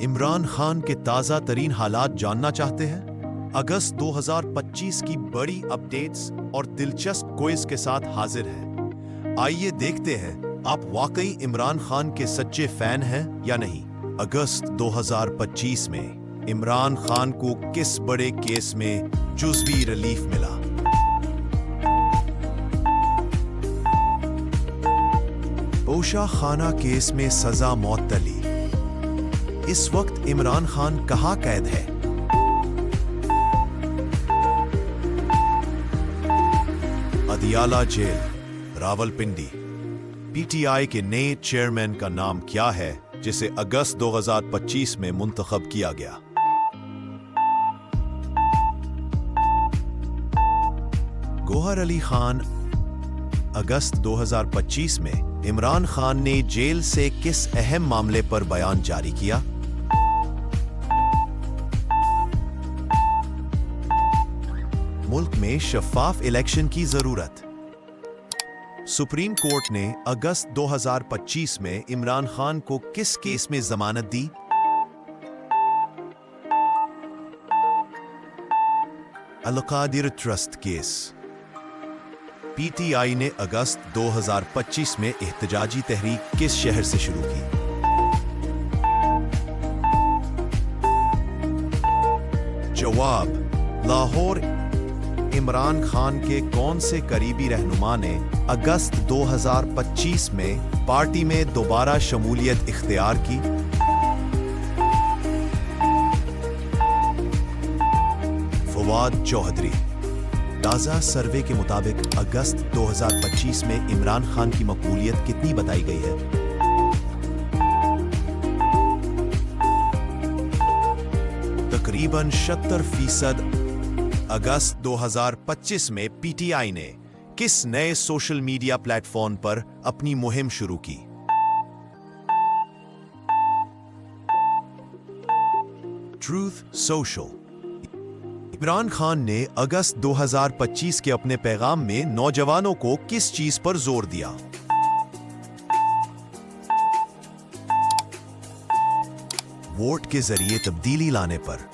इमरान खान के ताज़ा तरीन हालात जानना चाहते हैं? अगस्त 2025 की बड़ी अपडेट्स और दिलचस्प क्विज के साथ हाजिर है। आइए देखते हैं आप वाकई इमरान खान के सच्चे फैन हैं या नहीं। अगस्त 2025 में इमरान खान को किस बड़े केस में जुज़वी रिलीफ मिला? पोशा खाना केस में सजा मौतली। इस वक्त इमरान खान कहां कैद है? अदियाला जेल, रावलपिंडी। पीटीआई के नए चेयरमैन का नाम क्या है जिसे अगस्त 2025 में मुंतखब किया गया? गौहर अली खान। अगस्त 2025 में इमरान खान ने जेल से किस अहम मामले पर बयान जारी किया? मुल्क में शफाफ इलेक्शन की जरूरत। सुप्रीम कोर्ट ने अगस्त 2025 में इमरान खान को किस केस में जमानत दी? Al-Qadir trust case. पीटीआई ने अगस्त 2025 में एहतजाजी तहरीक किस शहर से शुरू की? जवाब, लाहौर। इमरान खान के कौन से करीबी रहनुमा ने अगस्त 2025 में पार्टी में दोबारा शमूलियत इख्तियार की? फवाद चौधरी। ताज़ा सर्वे के मुताबिक अगस्त 2025 में इमरान खान की मकबूलियत कितनी बताई गई है? तकरीबन 70%। अगस्त 2025 में पीटीआई ने किस नए सोशल मीडिया प्लेटफॉर्म पर अपनी मुहिम शुरू की? Truth social. इमरान खान ने अगस्त 2025 के अपने पैगाम में नौजवानों को किस चीज पर जोर दिया? वोट के जरिए तब्दीली लाने पर।